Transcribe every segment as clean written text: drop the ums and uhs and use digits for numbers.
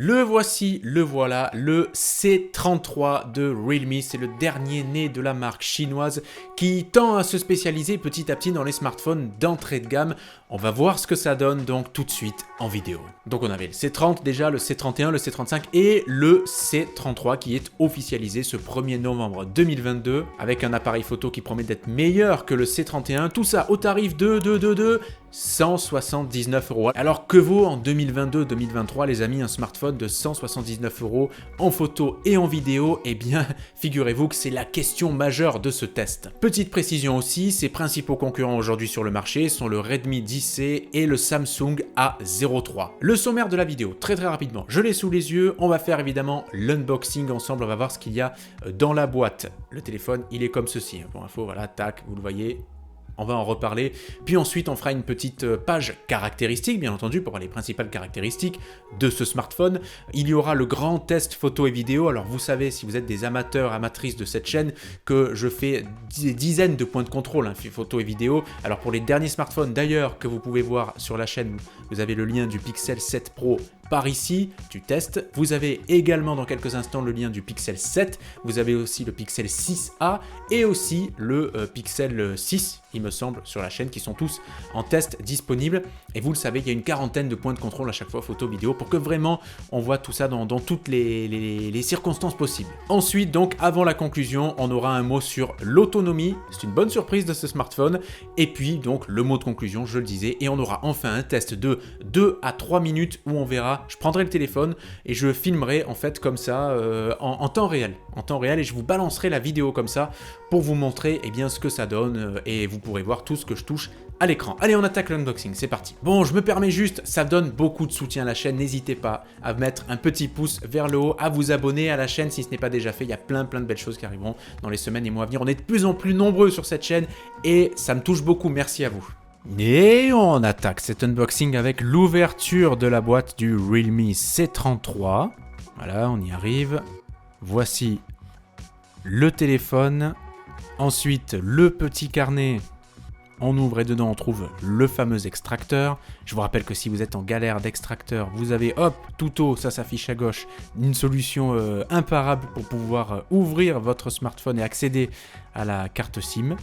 Le voici, le voilà, le C33 de Realme, c'est le dernier né de la marque chinoise qui tend à se spécialiser petit à petit dans les smartphones d'entrée de gamme. On va voir ce que ça donne donc tout de suite en vidéo. Donc on avait le C30 déjà, le C31, le C35 et le C33 qui est officialisé ce 1er novembre 2022 avec un appareil photo qui promet d'être meilleur que le C31, tout ça au tarif de 179 €. Alors que vaut en 2022-2023 les amis un smartphone de 179 € en photo et en vidéo? Eh bien figurez-vous que c'est la question majeure de ce test. Petite précision aussi, ses principaux concurrents aujourd'hui sur le marché sont le Redmi 10C et le Samsung A03. Le sommaire de la vidéo, très rapidement, je l'ai sous les yeux, on va faire évidemment l'unboxing ensemble, on va voir ce qu'il y a dans la boîte. Le téléphone il est comme ceci, pour info, voilà, tac, vous le voyez. On va en reparler, puis ensuite on fera une petite page caractéristique, bien entendu, pour voir les principales caractéristiques de ce smartphone. Il y aura le grand test photo et vidéo. Alors vous savez, si vous êtes des amateurs, amatrices de cette chaîne, que je fais des dizaines de points de contrôle, photo et vidéo. Alors pour les derniers smartphones d'ailleurs que vous pouvez voir sur la chaîne, vous avez le lien du Pixel 7 Pro par ici, du test. Vous avez également dans quelques instants le lien du Pixel 7, vous avez aussi le Pixel 6a et aussi le Pixel 6, il me semble, sur la chaîne, qui sont tous en test disponibles. Et vous le savez, il y a une quarantaine de points de contrôle à chaque fois, photo, vidéo, pour que vraiment on voit tout ça dans toutes les circonstances possibles. Ensuite, donc, avant la conclusion, on aura un mot sur l'autonomie. C'est une bonne surprise de ce smartphone. Et puis, donc, le mot de conclusion, je le disais. Et on aura enfin un test de 2 à 3 minutes où on verra. Je prendrai le téléphone et je filmerai en fait comme ça en temps réel. En temps réel, et je vous balancerai la vidéo comme ça pour vous montrer eh bien, ce que ça donne et vous pourrez voir tout ce que je touche à l'écran. Allez, on attaque l'unboxing, c'est parti. Bon, je me permets juste, ça donne beaucoup de soutien à la chaîne, n'hésitez pas à mettre un petit pouce vers le haut, à vous abonner à la chaîne si ce n'est pas déjà fait, il y a plein de belles choses qui arriveront dans les semaines et mois à venir. On est de plus en plus nombreux sur cette chaîne et ça me touche beaucoup, merci à vous. Et on attaque cet unboxing avec l'ouverture de la boîte du Realme C33. Voilà, on y arrive. Voici le téléphone. Ensuite, le petit carnet. On ouvre et dedans on trouve le fameux extracteur. Je vous rappelle que si vous êtes en galère d'extracteur, vous avez hop, tout haut, ça s'affiche à gauche, une solution imparable pour pouvoir ouvrir votre smartphone et accéder à la carte SIM.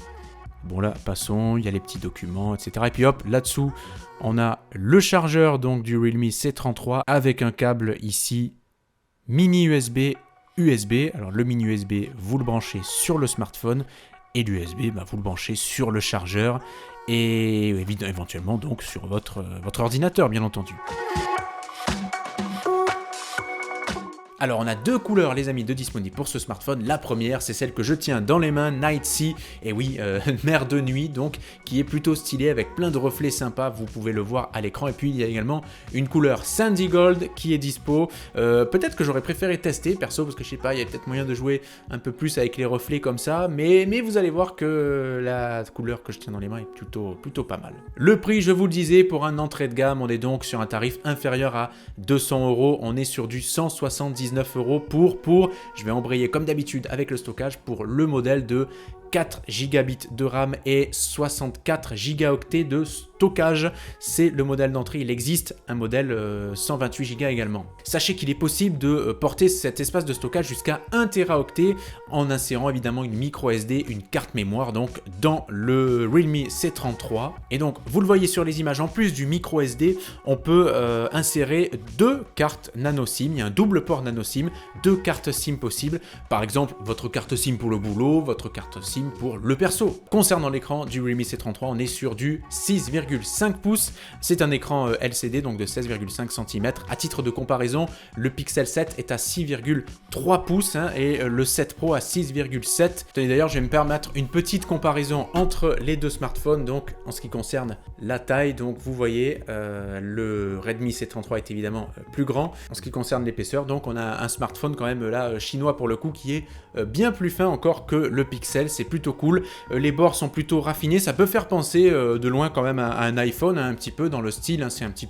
Bon là, passons, il y a les petits documents, etc. Et puis hop, là-dessous, on a le chargeur donc du Realme C33 avec un câble ici, mini USB. Alors le mini USB, vous le branchez sur le smartphone et l'USB, vous le branchez sur le chargeur et éventuellement donc sur votre ordinateur, bien entendu. Alors on a deux couleurs les amis de disponibles pour ce smartphone. La première c'est celle que je tiens dans les mains, Night Sea, et oui, mer de nuit donc, qui est plutôt stylée avec plein de reflets sympas, vous pouvez le voir à l'écran. Et puis il y a également une couleur Sandy Gold qui est dispo. Peut-être que j'aurais préféré tester perso parce que je sais pas, il y a peut-être moyen de jouer un peu plus avec les reflets comme ça, mais vous allez voir que la couleur que je tiens dans les mains est plutôt pas mal. Le prix, je vous le disais, pour un entrée de gamme, on est donc sur un tarif inférieur à 200 €, on est sur du 179 € pour, je vais embrayer comme d'habitude avec le stockage, pour le modèle de 4 Gb de RAM et 64 Go de stockage. C'est le modèle d'entrée, il existe un modèle 128 Go également. Sachez qu'il est possible de porter cet espace de stockage jusqu'à 1 Teraoctet en insérant évidemment une micro SD, une carte mémoire donc dans le Realme C33. Et donc vous le voyez sur les images, en plus du micro SD, on peut insérer 2 cartes nano SIM, il y a un double port nano SIM, 2 cartes SIM possibles, par exemple votre carte SIM pour le boulot, votre carte SIM pour le perso. Concernant l'écran du Realme C33, on est sur du 6,5 pouces. C'est un écran LCD donc de 16,5 cm. À titre de comparaison, le Pixel 7 est à 6,3 pouces et le 7 Pro à 6,7. D'ailleurs, je vais me permettre une petite comparaison entre les deux smartphones. Donc, en ce qui concerne la taille, donc vous voyez, le Redmi C33 est évidemment plus grand. En ce qui concerne l'épaisseur, donc on a un smartphone quand même là chinois pour le coup qui est bien plus fin encore que le Pixel. C'est plutôt cool, les bords sont plutôt raffinés, ça peut faire penser de loin quand même à un iPhone, un petit peu dans le style, c'est un petit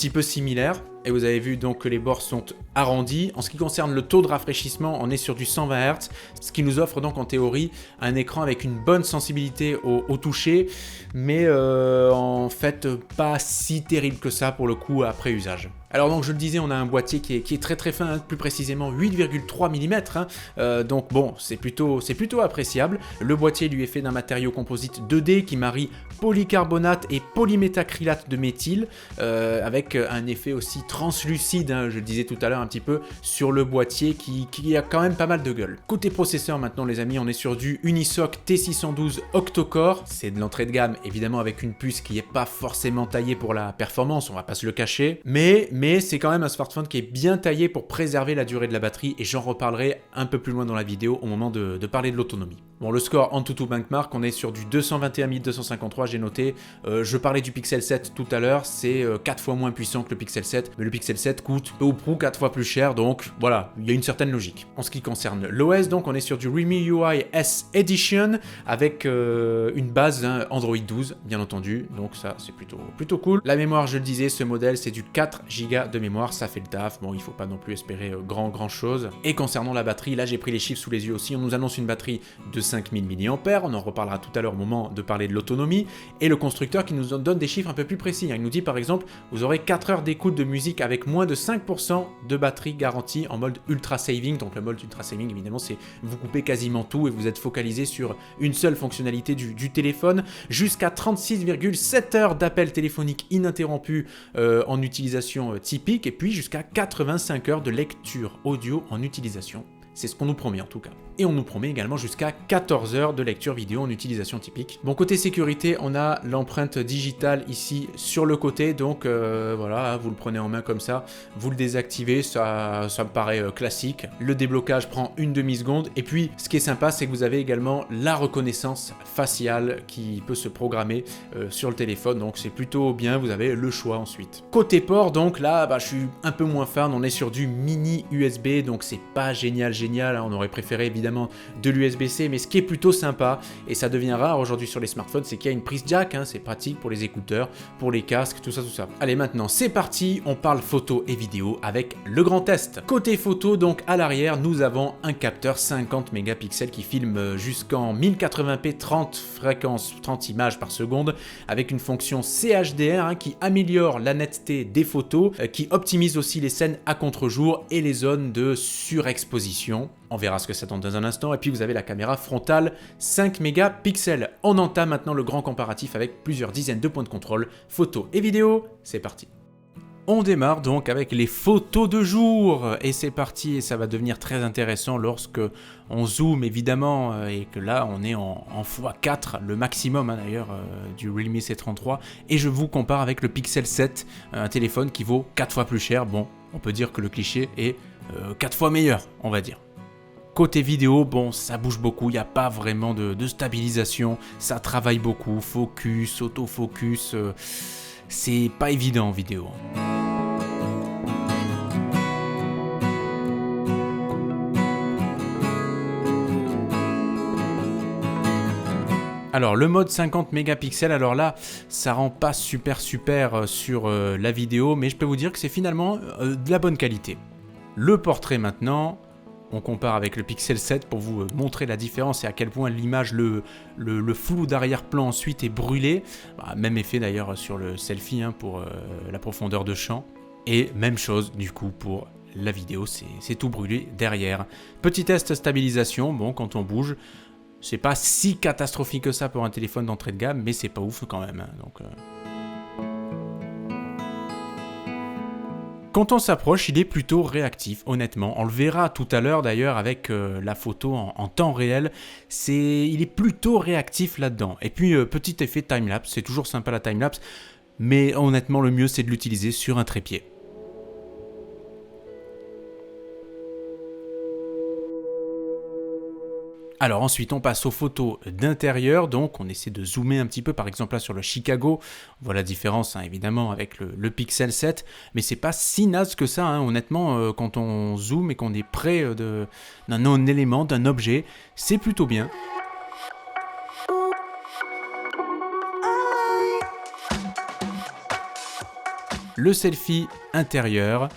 peu similaire. et vous avez vu donc que les bords sont arrondis. En ce qui concerne le taux de rafraîchissement, on est sur du 120 Hz, ce qui nous offre donc en théorie un écran avec une bonne sensibilité au toucher, mais en fait pas si terrible que ça pour le coup après usage. Alors donc je le disais, on a un boîtier qui est très très fin, hein, plus précisément 8,3 mm, donc bon, c'est plutôt appréciable. Le boîtier lui est fait d'un matériau composite 2D qui marie polycarbonate et polyméthacrylate de méthyle, avec un effet aussi translucide, hein, je le disais tout à l'heure un petit peu, sur le boîtier qui a quand même pas mal de gueule. Côté processeur maintenant les amis, on est sur du Unisoc T612 octa-core, c'est de l'entrée de gamme évidemment avec une puce qui n'est pas forcément taillée pour la performance, on va pas se le cacher, mais c'est quand même un smartphone qui est bien taillé pour préserver la durée de la batterie et j'en reparlerai un peu plus loin dans la vidéo au moment de parler de l'autonomie. Bon, le score AnTuTu Benchmark, on est sur du 221 253, j'ai noté. Je parlais du Pixel 7 tout à l'heure, c'est 4 fois moins puissant que le Pixel 7, mais le Pixel 7 coûte peu ou prou 4 fois plus cher, donc voilà, il y a une certaine logique. En ce qui concerne l'OS, donc on est sur du Realme UI S Edition avec une base hein, Android 12, bien entendu, donc ça c'est plutôt cool. La mémoire, je le disais, ce modèle c'est du 4 Go de mémoire, ça fait le taf, bon il faut pas non plus espérer grand chose. Et concernant la batterie, là j'ai pris les chiffres sous les yeux aussi, on nous annonce une batterie de 5000 mAh, on en reparlera tout à l'heure au moment de parler de l'autonomie, et le constructeur qui nous donne des chiffres un peu plus précis, il nous dit par exemple, vous aurez 4 heures d'écoute de musique avec moins de 5% de batterie garantie en mode ultra saving, donc le mode ultra saving évidemment c'est vous coupez quasiment tout et vous êtes focalisé sur une seule fonctionnalité du téléphone, jusqu'à 36,7 heures d'appel téléphonique ininterrompu en utilisation typique, et puis jusqu'à 85 heures de lecture audio en utilisation. C'est ce qu'on nous promet en tout cas. Et on nous promet également jusqu'à 14 heures de lecture vidéo en utilisation typique. Bon, côté sécurité, on a l'empreinte digitale ici sur le côté, donc voilà, vous le prenez en main comme ça, vous le désactivez, ça me paraît classique. Le déblocage prend une demi-seconde, et puis ce qui est sympa, c'est que vous avez également la reconnaissance faciale qui peut se programmer sur le téléphone, donc c'est plutôt bien, vous avez le choix ensuite. Côté port, donc là, je suis un peu moins fan, on est sur du mini USB, donc c'est pas génial, hein, on aurait préféré évidemment de l'USB-C, mais ce qui est plutôt sympa, et ça devient rare aujourd'hui sur les smartphones, c'est qu'il y a une prise jack, hein, c'est pratique pour les écouteurs, pour les casques, tout ça. Allez, maintenant c'est parti, on parle photo et vidéo avec le grand test. Côté photo, donc à l'arrière, nous avons un capteur 50 mégapixels qui filme jusqu'en 1080p 30 fréquences, 30 images par seconde, avec une fonction CHDR hein, qui améliore la netteté des photos, qui optimise aussi les scènes à contre-jour et les zones de surexposition. On verra ce que ça donne dans un instant. Et puis vous avez la caméra frontale 5 mégapixels. On entame maintenant le grand comparatif avec plusieurs dizaines de points de contrôle, photos et vidéos. C'est parti. On démarre donc avec les photos de jour. Et c'est parti, et ça va devenir très intéressant lorsque on zoome évidemment, et que là on est en x4, le maximum hein, d'ailleurs du Realme C33. Et je vous compare avec le Pixel 7, un téléphone qui vaut 4 fois plus cher. Bon, on peut dire que le cliché est 4 fois meilleur, on va dire. Côté vidéo, bon, ça bouge beaucoup, il n'y a pas vraiment de stabilisation, ça travaille beaucoup, focus, autofocus, c'est pas évident en vidéo. Alors le mode 50 mégapixels, alors là, ça rend pas super sur la vidéo, mais je peux vous dire que c'est finalement de la bonne qualité. Le portrait maintenant, on compare avec le Pixel 7 pour vous montrer la différence et à quel point l'image, le flou d'arrière-plan ensuite est brûlé. Même effet d'ailleurs sur le selfie hein, pour la profondeur de champ. Et même chose du coup pour la vidéo, c'est tout brûlé derrière. Petit test stabilisation, bon quand on bouge, c'est pas si catastrophique que ça pour un téléphone d'entrée de gamme, mais c'est pas ouf quand même. Hein, donc, Quand on s'approche, il est plutôt réactif, honnêtement. On le verra tout à l'heure d'ailleurs avec la photo en temps réel. Il est plutôt réactif là-dedans. Et puis, petit effet timelapse, c'est toujours sympa la timelapse, mais honnêtement, le mieux c'est de l'utiliser sur un trépied. Alors ensuite on passe aux photos d'intérieur, donc on essaie de zoomer un petit peu, par exemple là sur le Chicago, on voit la différence hein, évidemment avec le Pixel 7, mais c'est pas si naze que ça, hein, honnêtement, quand on zoome et qu'on est près d'un élément, d'un objet, c'est plutôt bien. le selfie intérieur,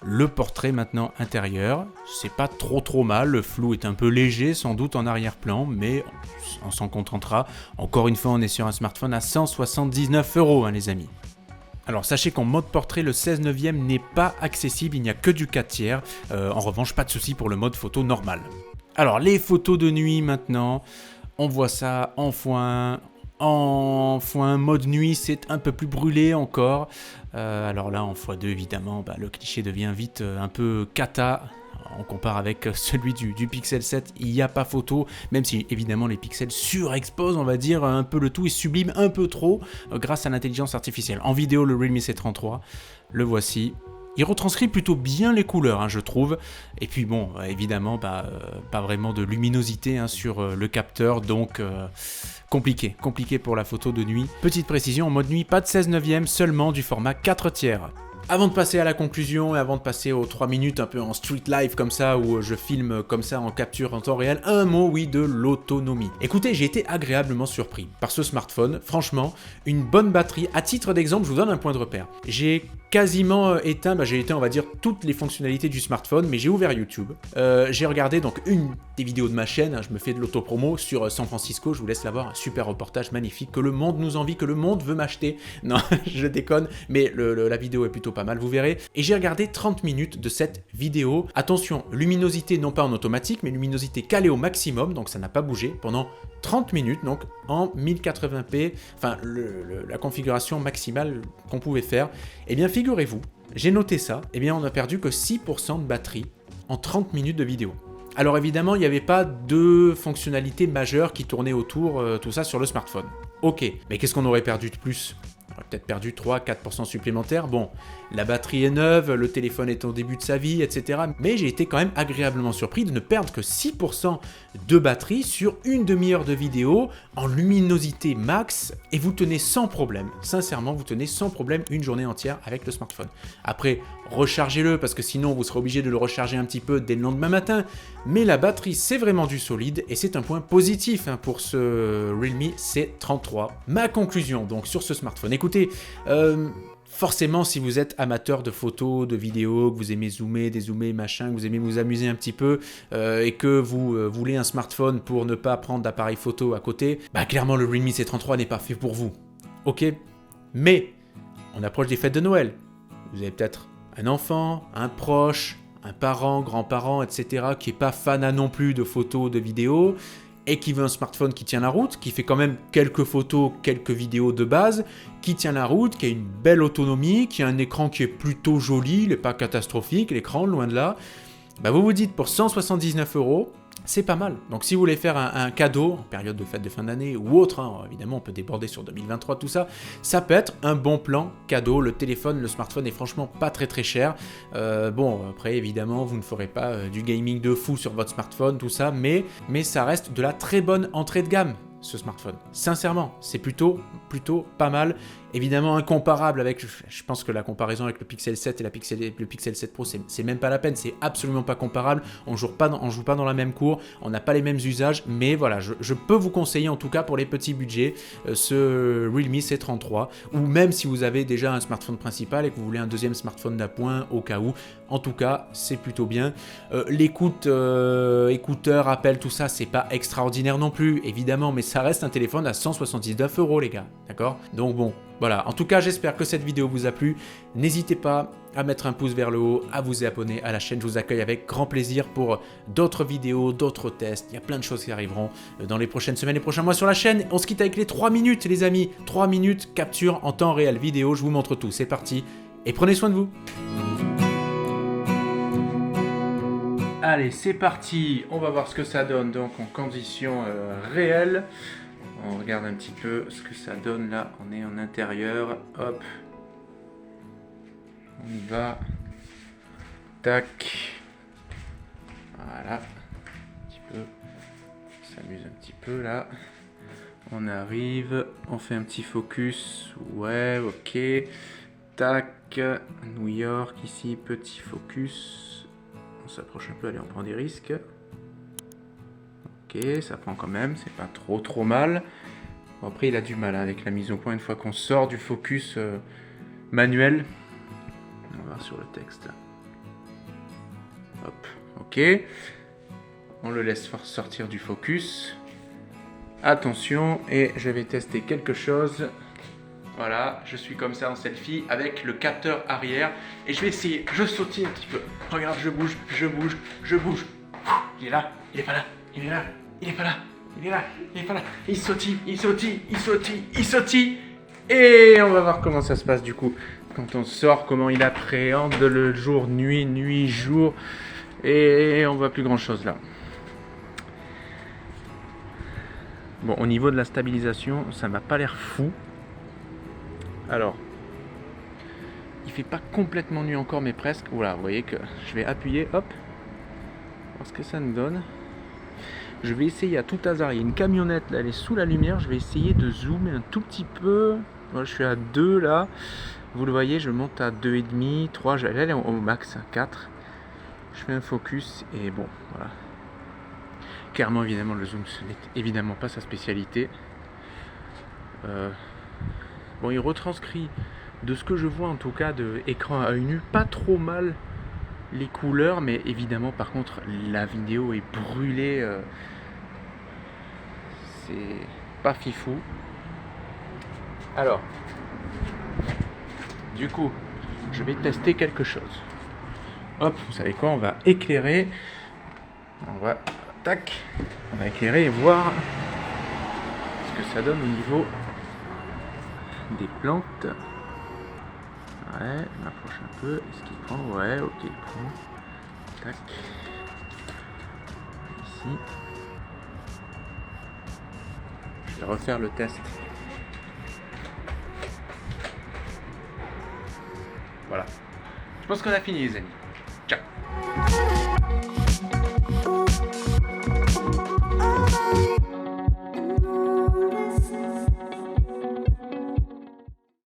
le portrait maintenant intérieur. C'est pas trop mal, le flou est un peu léger sans doute en arrière-plan, mais on s'en contentera. Encore une fois, on est sur un smartphone à 179 €, les amis. Alors sachez qu'en mode portrait, le 16 neuvième n'est pas accessible, il n'y a que du 4 tiers. En revanche, pas de souci pour le mode photo normal. Alors les photos de nuit maintenant, on voit ça en x1. En x1 mode nuit, c'est un peu plus brûlé encore. Alors là, en x2, évidemment, le cliché devient vite un peu cata. On compare avec celui du Pixel 7, il n'y a pas photo, même si évidemment les pixels surexposent, on va dire, un peu le tout et subliment un peu trop grâce à l'intelligence artificielle. En vidéo, le Realme C33, le voici. Il retranscrit plutôt bien les couleurs, je trouve. Et puis bon, évidemment, pas vraiment de luminosité sur le capteur, donc compliqué pour la photo de nuit. Petite précision, en mode nuit, pas de 16 neuvième, seulement du format 4 tiers. Avant de passer à la conclusion et avant de passer aux 3 minutes un peu en street live comme ça, où je filme comme ça en capture en temps réel, un mot, oui, de l'autonomie. Écoutez, j'ai été agréablement surpris par ce smartphone. Franchement, une bonne batterie. À titre d'exemple, je vous donne un point de repère. J'ai quasiment éteint, on va dire, toutes les fonctionnalités du smartphone, mais j'ai ouvert YouTube. J'ai regardé donc une des vidéos de ma chaîne, je me fais de l'autopromo sur San Francisco, je vous laisse la voir, un super reportage magnifique, que le monde nous envie, que le monde veut m'acheter. Non, je déconne, mais la vidéo est plutôt pas mal, vous verrez. Et j'ai regardé 30 minutes de cette vidéo. Attention, luminosité non pas en automatique, mais luminosité calée au maximum, donc ça n'a pas bougé pendant 30 minutes, donc en 1080p, enfin la configuration maximale qu'on pouvait faire. Eh bien figurez-vous, j'ai noté ça, eh bien on n'a perdu que 6% de batterie en 30 minutes de vidéo. Alors évidemment, il n'y avait pas de fonctionnalités majeures qui tournaient autour, tout ça sur le smartphone. Ok, mais qu'est-ce qu'on aurait perdu de plus ? On aurait peut-être perdu 3-4% supplémentaires. Bon, la batterie est neuve, le téléphone est au début de sa vie, etc. Mais j'ai été quand même agréablement surpris de ne perdre que 6% de batterie sur une demi-heure de vidéo en luminosité max et vous tenez sans problème. Sincèrement, vous tenez sans problème une journée entière avec le smartphone. Après, rechargez-le parce que sinon vous serez obligé de le recharger un petit peu dès le lendemain matin. Mais la batterie, c'est vraiment du solide et c'est un point positif pour ce Realme C33. Ma conclusion donc sur ce smartphone. Écoutez, forcément, si vous êtes amateur de photos, de vidéos, que vous aimez zoomer, dézoomer, machin, que vous aimez vous amuser un petit peu et que vous voulez un smartphone pour ne pas prendre d'appareil photo à côté, clairement le Realme C33 n'est pas fait pour vous. Ok, mais on approche des fêtes de Noël. Vous avez peut-être un enfant, un proche, un parent, grand-parent, etc. qui n'est pas fan non plus de photos, de vidéos et qui veut un smartphone qui tient la route, qui fait quand même quelques photos, quelques vidéos de base, qui tient la route, qui a une belle autonomie, qui a un écran qui est plutôt joli, il n'est pas catastrophique, l'écran, loin de là. Vous vous dites pour 179 €, c'est pas mal. Donc si vous voulez faire un cadeau en période de fête de fin d'année ou autre, évidemment on peut déborder sur 2023, tout ça, ça peut être un bon plan cadeau. Le téléphone, le smartphone est franchement pas très cher. Après évidemment vous ne ferez pas du gaming de fou sur votre smartphone, tout ça, mais ça reste de la très bonne entrée de gamme. Ce smartphone. Sincèrement, c'est plutôt pas mal. Évidemment incomparable avec, je pense que la comparaison avec le Pixel 7 et le Pixel 7 Pro, c'est même pas la peine, c'est absolument pas comparable. On joue pas dans la même cour, on n'a pas les mêmes usages, mais voilà, je peux vous conseiller en tout cas pour les petits budgets ce Realme C33, ou même si vous avez déjà un smartphone principal et que vous voulez un deuxième smartphone d'appoint au cas où. En tout cas, c'est plutôt bien. L'écoute, écouteurs, appels, tout ça, c'est pas extraordinaire non plus, évidemment, mais ça reste un téléphone à 179 € les gars, d'accord ? Donc bon, voilà, en tout cas j'espère que cette vidéo vous a plu, n'hésitez pas à mettre un pouce vers le haut, à vous abonner à la chaîne, je vous accueille avec grand plaisir pour d'autres vidéos, d'autres tests, il y a plein de choses qui arriveront dans les prochaines semaines, les prochains mois sur la chaîne. On se quitte avec les 3 minutes les amis, 3 minutes capture en temps réel vidéo, je vous montre tout, c'est parti et prenez soin de vous. Allez, c'est parti, on va voir ce que ça donne donc en conditions réelles. On regarde un petit peu ce que ça donne là, on est en intérieur, hop, on y va, tac, voilà, un petit peu, on s'amuse un petit peu là, on arrive, on fait un petit focus, ouais, ok, tac, New York ici, petit focus. On s'approche un peu, allez, on prend des risques. Ok, ça prend quand même, c'est pas trop mal. Bon, après, il a du mal avec la mise au point une fois qu'on sort du focus manuel. voir sur le texte. Hop, ok. On le laisse sortir du focus. Attention, et je vais tester quelque chose. Voilà, je suis comme ça en selfie avec le capteur arrière. Et je vais essayer, je sautille un petit peu. Regarde, je bouge, je bouge, je bouge. Il est là, il est pas là, il est là, il est pas là, il est là, il est pas là. Il sautille, il sautille, il sautille, il sautille. Et on va voir comment ça se passe du coup. Quand on sort, comment il appréhende le jour, nuit, nuit, jour. Et on voit plus grand chose là. Bon, au niveau de la stabilisation, ça m'a pas l'air fou. Alors, il fait pas complètement nuit encore, mais presque. Voilà, vous voyez que je vais appuyer, hop, voir ce que ça nous donne. Je vais essayer à tout hasard, il y a une camionnette là, elle est sous la lumière, je vais essayer de zoomer un tout petit peu. Voilà, je suis à 2 là, vous le voyez, je monte à 2,5, 3, là elle est au max à 4. Je fais un focus et bon, voilà. Clairement, évidemment, le zoom, ce n'est évidemment pas sa spécialité. Bon, il retranscrit, de ce que je vois en tout cas, de écran à œil nu, pas trop mal les couleurs, mais évidemment, par contre, la vidéo est brûlée. C'est pas fifou. Alors, du coup, je vais tester quelque chose. Hop, vous savez quoi, on va éclairer. On va, tac, on va éclairer et voir ce que ça donne au niveau des plantes. Ouais, on approche un peu. Est-ce qu'il prend? Ouais, ok, il prend. Tac. Ici. Je vais refaire le test. Voilà. Je pense qu'on a fini, les amis. Ciao.